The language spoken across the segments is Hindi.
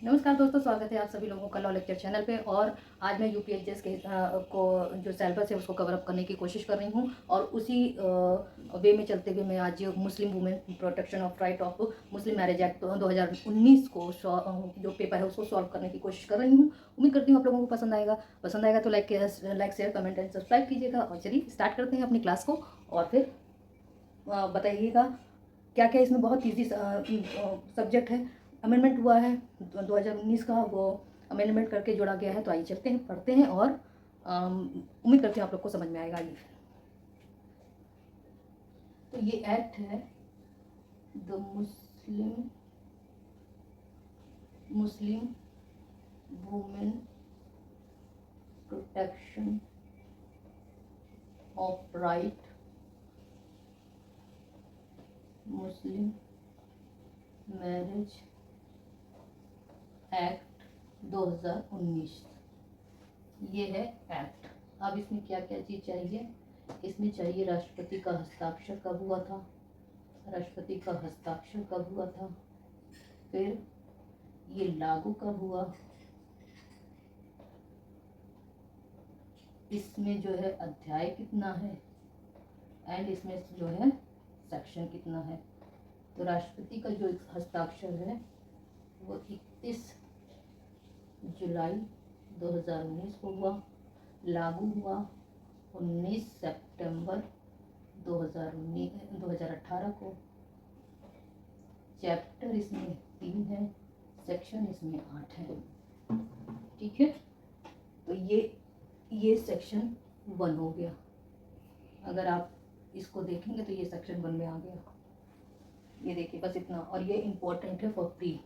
नमस्कार दोस्तों, स्वागत है आप सभी लोगों का लॉ लेक्चर चैनल पे। और आज मैं यूपीएससी के को जो सिलेबस है उसको कवर अप करने की कोशिश कर रही हूँ। और उसी वे में चलते हुए मैं आज Muslim women protection of right of Muslim marriage act 2019 को जो पेपर है उसको सॉल्व करने की कोशिश कर रही हूँ। उम्मीद करती हूँ आप लोगों को पसंद आएगा तो like share comment and subscribe कीजिएगा। और चलिए स्टार्ट करते हैं अपनी क्लास को। और फिर बताइएगा क्या क्या इसमें बहुत ईजी सब्जेक्ट है। अमेंडमेंट हुआ है 2019 का, वो अमेंडमेंट करके जोड़ा गया है। तो आइए चलते हैं, पढ़ते हैं और उम्मीद करते हैं आप लोग को समझ में आएगा। ये तो ये एक्ट है the Muslim women protection of right Muslim marriage act 2019। ये है एक्ट। अब इसमें क्या क्या चीज़ चाहिए? इसमें चाहिए राष्ट्रपति का हस्ताक्षर कब हुआ था, राष्ट्रपति का हस्ताक्षर कब हुआ था, फिर ये लागू कब हुआ, इसमें जो है अध्याय कितना है, एंड इसमें जो है सेक्शन कितना है। तो राष्ट्रपति का जो हस्ताक्षर है वो 31 जुलाई 2019 को हुआ, लागू हुआ 19 सितंबर 2018 को। चैप्टर इसमें 3 है, सेक्शन इसमें 8 है। ठीक है, तो ये सेक्शन 1 हो गया। अगर आप इसको देखेंगे तो ये सेक्शन 1 में आ गया। ये देखिए, बस इतना। और ये इम्पोर्टेंट है फॉर प्री,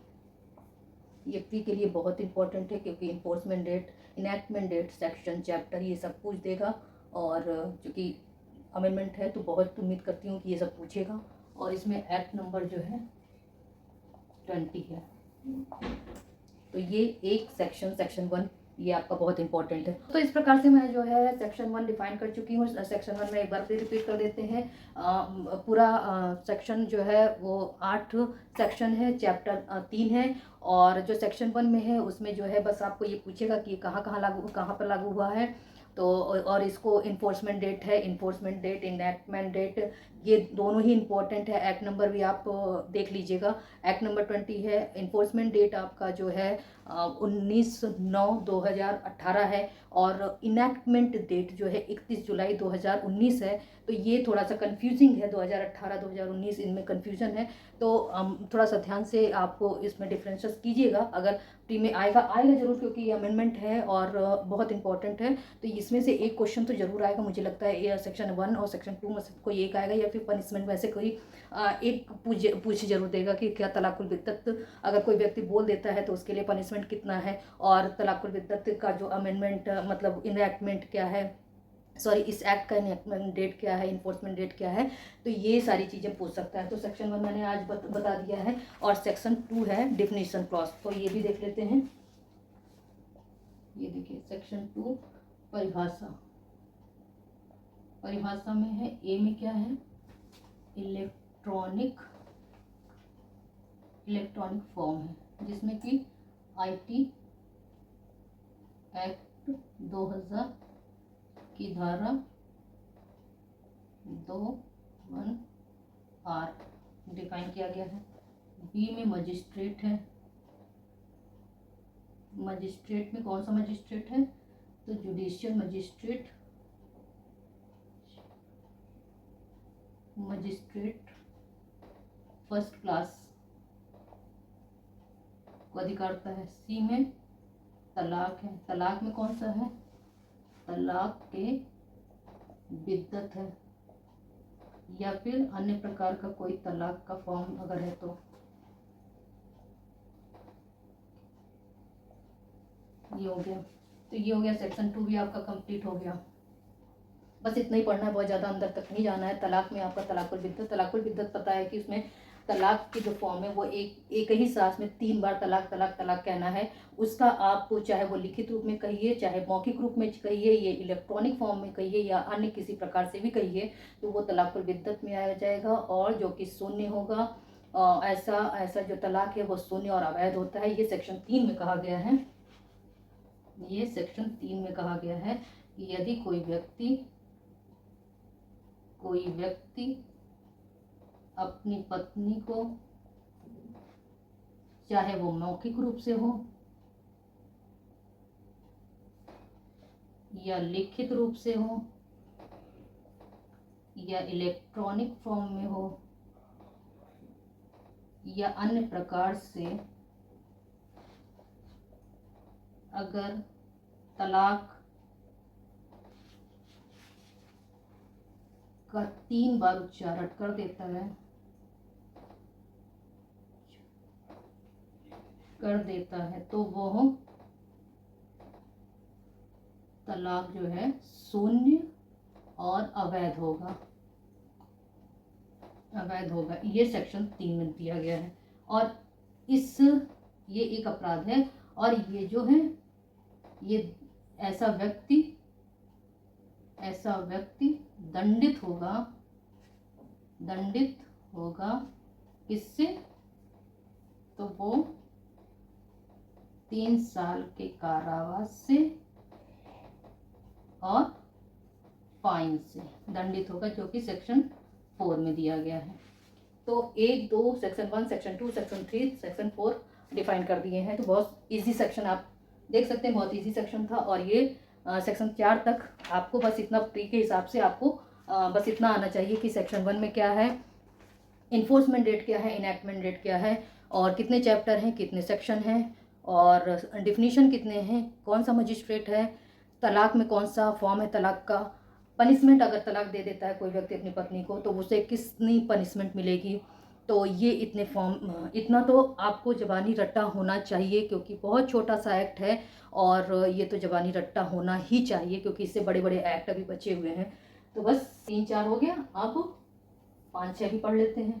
ये प्री के लिए बहुत इंपॉर्टेंट है क्योंकि enforcement date, enactment date, section, chapter ये सब पूछ देगा। और चूँकि अमेंडमेंट है तो बहुत उम्मीद करती हूँ कि ये सब पूछेगा। और इसमें एक्ट नंबर जो है 20 है। तो ये एक सेक्शन 1 ये आपका बहुत इंपॉर्टेंट है। तो इस प्रकार से मैं जो है सेक्शन 1 डिफाइन कर चुकी हूँ। सेक्शन 1 में एक बार फिर रिपीट कर देते हैं। पूरा सेक्शन जो है वो 8 सेक्शन है, चैप्टर 3 है। और जो सेक्शन 1 में है उसमें जो है बस आपको ये पूछेगा कि कहाँ पर लागू हुआ है। तो और इसको इन्फोर्समेंट डेट है, इन्फोर्समेंट डेट, इनैक्टमेंट डेट, ये दोनों ही इम्पोर्टेंट है। एक्ट नंबर भी आप देख लीजिएगा। एक्ट नंबर 20 है। इन्फोर्समेंट डेट आपका जो है 19/9/2018 है। और इनैक्टमेंट डेट जो है 31 जुलाई 2019 है। तो ये थोड़ा सा कंफ्यूजिंग है, 2018 2019 इनमें कंफ्यूजन है। तो थोड़ा सा ध्यान से आप इसमें डिफरेंसेस कीजिएगा। अगर प्री में आएगा जरूर, क्योंकि ये अमेंडमेंट है और बहुत इंपॉर्टेंट है। तो इसमें से एक क्वेश्चन तो जरूर आएगा, मुझे लगता है ये सेक्शन 1 और सेक्शन 2 में से कोई एक आएगा, या फिर पनिशमेंट में से कोई एक पूछ जरूर देगा कि क्या तलाकुल बिद्दत अगर कोई व्यक्ति बोल देता है तो उसके लिए पनिशमेंट कितना है, और तलाकुल बिद्दत का जो अमेंडमेंट मतलब इनएक्टमेंट क्या है, सॉरी इस एक्ट का इनएक्टमेंट डेट क्या है, इन्फोर्समेंट डेट क्या है। तो ये सारी चीज़ें पूछ सकता है। तो सेक्शन 1 मैंने आज बता दिया है। और सेक्शन 2 है डिफिनीशन क्लॉज, तो ये भी देख लेते हैं। ये देखिए सेक्शन 2 परिभाषा। परिभाषा में है, ए में क्या है, इलेक्ट्रॉनिक फॉर्म है, जिसमें कि आईटी एक्ट 2000 की धारा 2(1)R डिफाइन किया गया है। बी में मजिस्ट्रेट है। मजिस्ट्रेट में कौन सा मजिस्ट्रेट है, तो जुडिशियल मजिस्ट्रेट, फर्स्ट क्लास को अधिकारता है। सी में तलाक है। तलाक में कौन सा है, तलाक के बिद्दत है, या फिर अन्य प्रकार का कोई तलाक का फॉर्म अगर है तो। ये हो गया। तो ये हो गया, सेक्शन 2 भी आपका कंप्लीट हो गया। बस इतना ही पढ़ना है, बहुत ज़्यादा अंदर तक नहीं जाना है। तलाक में आपका तलाकुल बिद्दत पता है कि उसमें तलाक की जो फॉर्म है वो एक ही सांस में 3 बार तलाक तलाक तलाक कहना है। उसका आपको चाहे वो लिखित रूप में कहिए, चाहे मौखिक रूप में कहिए, ये इलेक्ट्रॉनिक फॉर्म में कहिए, या अन्य किसी प्रकार से भी कहिए, तो वो तलाकुल बिद्दत में आ जाएगा। और जो कि शून्य होगा ऐसा ऐसा जो तलाक है वो शून्य और अवैध होता है। ये सेक्शन 3 में कहा गया है। ये सेक्शन 3 में कहा गया है कि यदि कोई व्यक्ति अपनी पत्नी को, चाहे वो मौखिक रूप से हो या लिखित रूप से हो या इलेक्ट्रॉनिक फॉर्म में हो या अन्य प्रकार से, अगर तलाक का 3 बार उच्चारण कर देता है तो वह तलाक जो है शून्य और अवैध होगा। ये सेक्शन 3 में दिया गया है। और ये एक अपराध है। और ये जो है, ये ऐसा व्यक्ति दंडित होगा किससे? तो वो 3 साल के कारावास से और फाइन से दंडित होगा, जो कि सेक्शन 4 में दिया गया है। तो 1, 2, section 1, section 2, section 3, section 4 define कर दिए हैं। तो बहुत इजी सेक्शन आप देख सकते हैं, बहुत इजी सेक्शन था। और ये सेक्शन 4 तक आपको बस इतना प्री के हिसाब से आपको बस इतना आना चाहिए कि सेक्शन 1 में क्या है, इन्फोर्समेंट डेट क्या है, इनैक्टमेंट डेट क्या है, और कितने चैप्टर हैं, कितने सेक्शन हैं, और डिफिनीशन कितने हैं, कौन सा मजिस्ट्रेट है, तलाक में कौन सा फॉर्म है तलाक का, पनिशमेंट अगर तलाक दे देता है कोई व्यक्ति अपनी पत्नी को तो उसे कितनी पनिशमेंट मिलेगी। तो ये इतना तो आपको ज़बानी रट्टा होना चाहिए, क्योंकि बहुत छोटा सा एक्ट है और ये तो ज़बानी रट्टा होना ही चाहिए, क्योंकि इससे बड़े बड़े एक्ट अभी बचे हुए हैं। तो बस 3-4 हो गया, अब 5-6 भी पढ़ लेते हैं।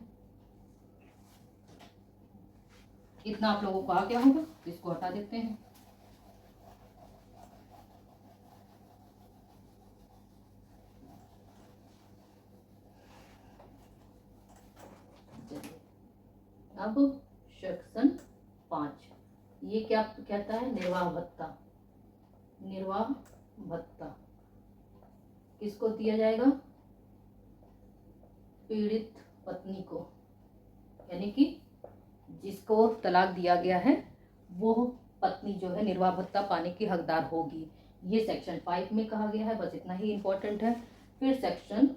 इतना आप लोगों को आ गया होगा, इसको हटा देते हैं। अब सेक्शन 5 ये क्या कहता है? निर्वाह भत्ता किसको दिया जाएगा? पीड़ित पत्नी को, यानी कि जिसको तलाक दिया गया है वो पत्नी जो है निर्वाह भत्ता पाने की हकदार होगी। ये सेक्शन 5 में कहा गया है, बस इतना ही इम्पोर्टेंट है। फिर सेक्शन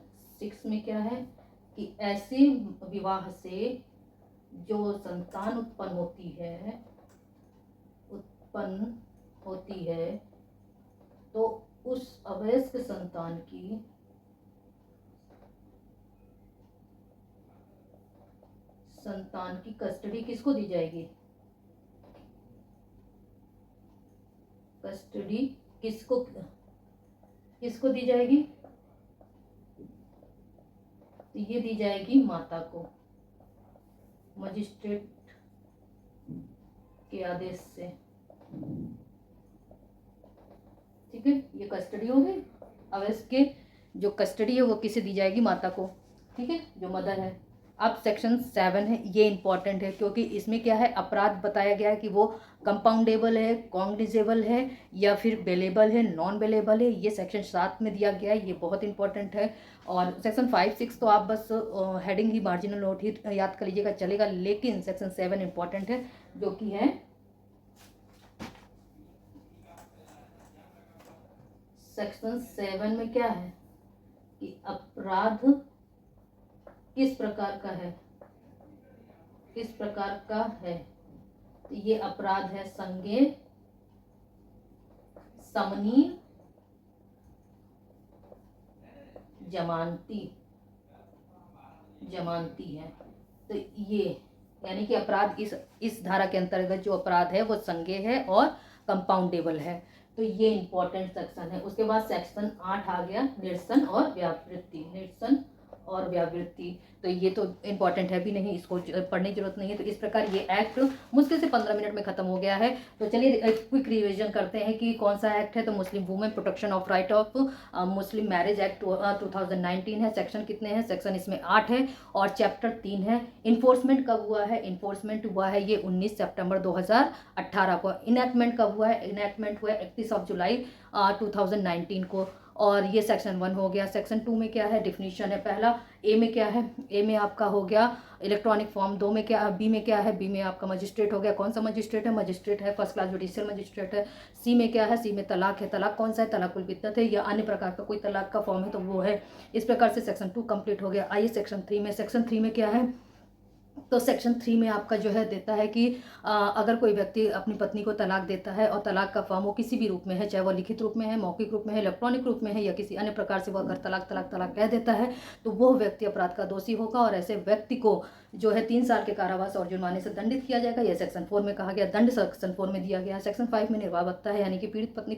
6 में क्या है कि ऐसे विवाह से जो संतान उत्पन्न होती है तो उस अवयस्क संतान की कस्टडी किसको दी जाएगी? कस्टडी किसको दी जाएगी? तो ये दी जाएगी माता को, मजिस्ट्रेट के आदेश से। ठीक है, ये कस्टडी हो गई। अवयस्क के जो कस्टडी है वो किसे दी जाएगी? माता को। ठीक है, जो मदर है। अब सेक्शन 7 है, ये इंपॉर्टेंट है क्योंकि इसमें क्या है, अपराध बताया गया है कि वो कंपाउंडेबल है, कॉग्निजेबल है या फिर बेलेबल है, नॉन बेलेबल है। ये सेक्शन 7 में दिया गया है, ये बहुत इंपॉर्टेंट है। और सेक्शन 5-6 तो आप बस हेडिंग ही, मार्जिनल नोट ही याद कर लीजिएगा, चलेगा। लेकिन सेक्शन 7 इंपॉर्टेंट है, जो कि है सेक्शन 7 में क्या है कि अपराध किस प्रकार का है? तो ये अपराध है संज्ञेय, समनीय, जमानती है। तो ये यानी कि अपराध इस धारा के अंतर्गत जो अपराध है वो संज्ञेय है और कंपाउंडेबल है। तो ये इंपॉर्टेंट सेक्शन है। उसके बाद सेक्शन 8 आ गया, निरसन और व्यावृत्ति। निरसन और व्यावृत्ति, तो ये तो इम्पॉर्टेंट है भी नहीं, इसको पढ़ने की जरूरत नहीं है। तो इस प्रकार ये एक्ट मुश्किल से 15 मिनट में खत्म हो गया है। तो चलिए क्विक रिविजन करते हैं कि कौन सा एक्ट है। तो Muslim women protection of right of Muslim marriage act 2019 है। सेक्शन कितने हैं? सेक्शन इसमें 8 है और चैप्टर 3 है। इन्फोर्समेंट कब हुआ है? इन्फोर्समेंट हुआ है ये 19 सितंबर 2018 को। इनैक्टमेंट कब हुआ है? इनैक्टमेंट हुआ है 31 जुलाई 2019 को। और ये सेक्शन 1 हो गया। सेक्शन 2 में क्या है? डिफिनीशन है पहला। ए में क्या है? ए में आपका हो गया इलेक्ट्रॉनिक फॉर्म। 2 में क्या है? बी में क्या है? बी में आपका मजिस्ट्रेट हो गया। कौन सा मजिस्ट्रेट है? मजिस्ट्रेट है फर्स्ट क्लास जुडिशियल मजिस्ट्रेट है। सी में क्या है? सी में तलाक है। तलाक कौन सा है? तलाकुल बिद्दत है या अन्य प्रकार का कोई तलाक का फॉर्म है तो वो है। इस प्रकार से सेक्शन 2 कंप्लीट हो गया। आइए सेक्शन 3 में। सेक्शन 3 में क्या है? तो सेक्शन 3 में आपका जो है देता है कि अगर कोई व्यक्ति अपनी पत्नी को तलाक देता है और तलाक का फॉर्म वो किसी भी रूप में है, चाहे वो लिखित रूप में है, मौखिक रूप में है, इलेक्ट्रॉनिक रूप में है या किसी अन्य प्रकार से वो अगर तलाक तलाक तलाक कह देता है तो वो व्यक्ति अपराध का दोषी होगा और ऐसे व्यक्ति को जो है 3 साल के कारावास और जुर्माने से दंडित किया जाएगा। यह सेक्शन 4 में कहा गया। दंड सेक्शन 4 में दिया गया है। सेक्शन 5 में निर्वाह भत्ता है, यानी कि पीड़ित पत्नी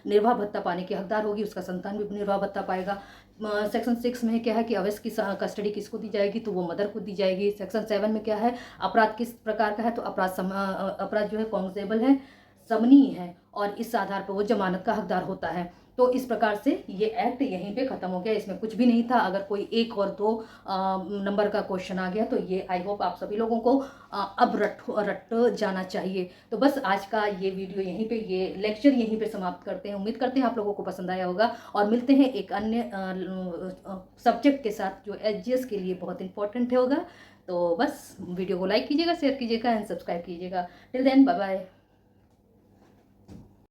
निर्वाह भत्ता पाने की हकदार होगी, उसका संतान भी निर्वाह भत्ता पाएगा। सेक्शन 6 में क्या है कि अवैध की कस्टडी किसको दी जाएगी? तो वो मदर को दी जाएगी। सेक्शन 7 में क्या है? अपराध किस प्रकार का है? तो अपराध जो है कॉन्सेबल है, समनीय है और इस आधार पर वो जमानत का हकदार होता है। तो इस प्रकार से ये एक्ट यहीं पे ख़त्म हो गया। इसमें कुछ भी नहीं था। अगर कोई 1 और 2 नंबर का क्वेश्चन आ गया तो ये आई होप आप सभी लोगों को अब रट जाना चाहिए। तो बस आज का ये वीडियो यहीं पे, ये लेक्चर यहीं पे समाप्त करते हैं। उम्मीद करते हैं आप लोगों को पसंद आया होगा और मिलते हैं एक अन्य सब्जेक्ट के साथ जो एचजीएस के लिए बहुत इंपॉर्टेंट होगा। तो बस वीडियो को लाइक कीजिएगा, शेयर कीजिएगा एंड सब्सक्राइब कीजिएगा। Till then bye bye.